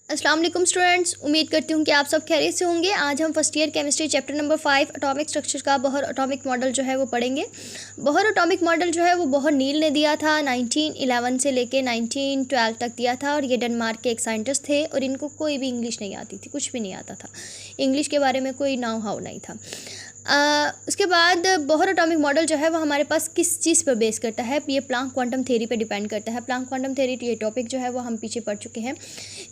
अस्सलाम वालेकुम स्टूडेंट्स, उम्मीद करती हूँ कि आप सब खैरियत से होंगे। आज हम first year chemistry chapter number 5 atomic structure का बोहर एटॉमिक मॉडल जो है वो पढ़ेंगे। बोहर एटॉमिक मॉडल जो है वो बोहर नील ने दिया था, 1911 से लेके 1912 तक दिया था। और ये डेनमार्क के एक साइंटिस्ट थे और इनको कोई भी इंग्लिश नहीं आती थी, कुछ भी नहीं आता था, इंग्लिश के बारे में कोई नाउ हाउ नहीं था। उसके बाद बोहर एटॉमिक मॉडल जो है वो हमारे पास किस चीज़ पर बेस करता है, ये प्लांक क्वांटम थ्योरी पे डिपेंड करता है। प्लांक क्वांटम थ्योरी ये टॉपिक जो है वो हम पीछे पढ़ चुके हैं।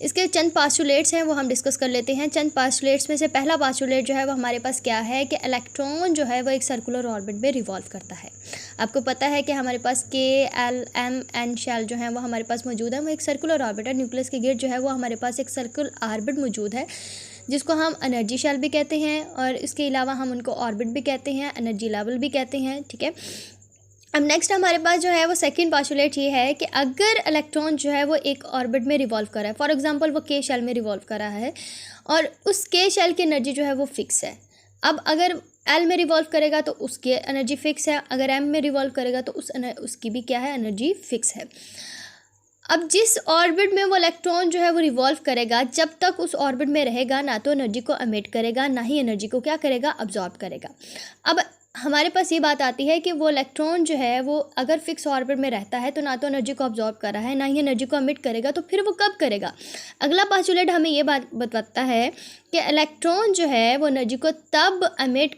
इसके चंद पास्टुलेट्स हैं वो हम डिस्कस कर लेते हैं। चंद पास्टुलेट्स में से पहला पास्टुलेट जो है वो हमारे पास क्या है कि इलेक्ट्रॉन जो है वो एक सर्कुलर ऑर्बिट में रिवॉल्व करता है। आपको पता है कि हमारे पास के एल एम एन शेल जो है वो हमारे पास मौजूद है, वो एक सर्कुलर ऑर्बिट है। न्यूक्लियस के गिर्द जो है वो हमारे पास एक सर्कुलर ऑर्बिट मौजूद है जिसको हम एनर्जी शेल भी कहते हैं, और इसके अलावा हम उनको ऑर्बिट भी कहते हैं, एनर्जी लेवल भी कहते हैं। ठीक है, अब नेक्स्ट हमारे पास जो है वो सेकंड पोस्टुलेट ये है कि अगर इलेक्ट्रॉन जो है वो एक ऑर्बिट में रिवॉल्व कर रहा है, फॉर एग्जांपल वो के शेल में रिवॉल्व कर रहा है और उस के शेल की एनर्जी जो है वो फिक्स है। अब अगर एल में रिवॉल्व करेगा तो उसकी एनर्जी फिक्स है, अगर एम में रिवॉल्व करेगा तो उसकी भी क्या है, एनर्जी फिक्स है। अब जिस ऑर्बिट में वो इलेक्ट्रॉन जो है वो रिवॉल्व करेगा, जब तक उस ऑर्बिट में रहेगा ना तो एनर्जी को एमिट करेगा, ना ही एनर्जी को क्या करेगा, अब्जॉर्ब करेगा। अब हमारे पास ये बात आती है कि वो इलेक्ट्रॉन जो है वो अगर फिक्स ऑर्बिट में रहता है तो ना तो एनर्जी को अब्जॉर्ब कर रहा है, ना ही एनर्जी को एमिट करेगा, तो फिर वो कब करेगा। अगला पोस्टुलेट हमें ये बात बताता है कि इलेक्ट्रॉन जो है वो एनर्जी को तब एमिट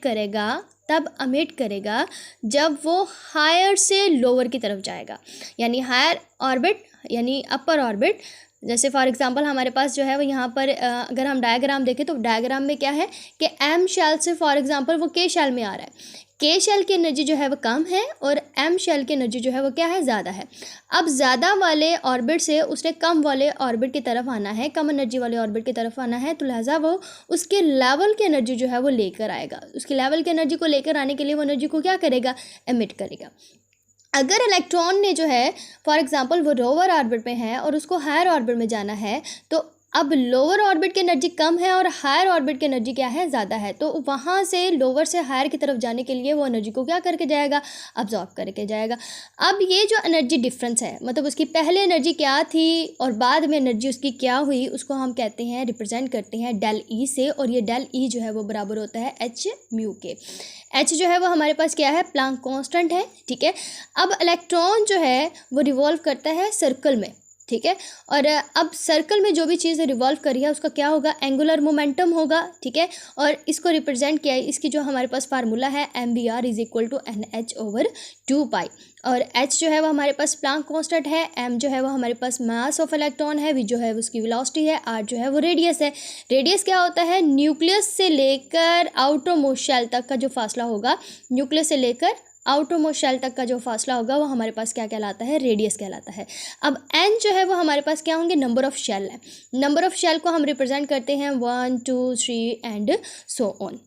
करेगा जब वो हायर से लोअर की तरफ जाएगा, यानी हायर ऑर्बिट यानी अपर ऑर्बिट। जैसे फॉर एग्जांपल हमारे पास जो है वो यहाँ पर अगर हम डायग्राम देखें तो डायग्राम में क्या है कि एम शेल से फॉर एग्जांपल वो के शेल में आ रहा है, के शेल की एनर्जी जो है वो कम है और एम शेल की एनर्जी जो है वो क्या है, ज़्यादा है। अब ज़्यादा वाले ऑर्बिट से उसने कम वाले ऑर्बिट की तरफ आना है, कम एनर्जी वाले ऑर्बिट की तरफ आना है, तो लिहाजा वो उसके लेवल की एनर्जी जो है वो लेकर आएगा। उसके लेवल की एनर्जी को लेकर आने के लिए वो एनर्जी को क्या करेगा, एमिट करेगा। अगर इलेक्ट्रॉन ने जो है फॉर एग्जांपल वो लोअर ऑर्बिट में है और उसको हायर ऑर्बिट में जाना है, तो अब लोअर ऑर्बिट की एनर्जी कम है और हायर ऑर्बिट की एनर्जी क्या है, ज़्यादा है, तो वहाँ से लोअर से हायर की तरफ जाने के लिए वो एनर्जी को क्या करके जाएगा, अब्जॉर्ब करके जाएगा। अब ये जो एनर्जी डिफरेंस है, मतलब उसकी पहले एनर्जी क्या थी और बाद में एनर्जी उसकी क्या हुई, उसको हम कहते हैं, रिप्रेजेंट करते हैं डेल ई से, और ये डेल ई जो है वो बराबर होता है एच म्यू के। एच जो है वो हमारे पास क्या है, प्लांक कांस्टेंट है। ठीक है, अब इलेक्ट्रॉन जो है वो रिवॉल्व करता है सर्कल में। ठीक है, और अब सर्कल में जो भी चीज़ रिवॉल्व कर रही है उसका क्या होगा, एंगुलर मोमेंटम होगा। ठीक है, और इसको रिप्रेजेंट किया है, इसकी जो हमारे पास फार्मूला है mvr = NH/2π, और h जो है वो हमारे पास प्लांक कांस्टेंट है, m जो है वो हमारे पास मास ऑफ इलेक्ट्रॉन है, v जो है वो उसकी वेलोसिटी है, r जो है वो रेडियस है। रेडियस क्या होता है, न्यूक्लियस से लेकर आउटर मोस्ट शेल तक का जो फासला होगा, न्यूक्लियस से लेकर आउटर मोस्ट शेल तक का जो फासला होगा वो हमारे पास क्या कहलाता है, रेडियस कहलाता है। अब n जो है वो हमारे पास क्या होंगे, नंबर ऑफ शेल है। नंबर ऑफ शेल को हम रिप्रेजेंट करते हैं 1 2 3 एंड सो ऑन।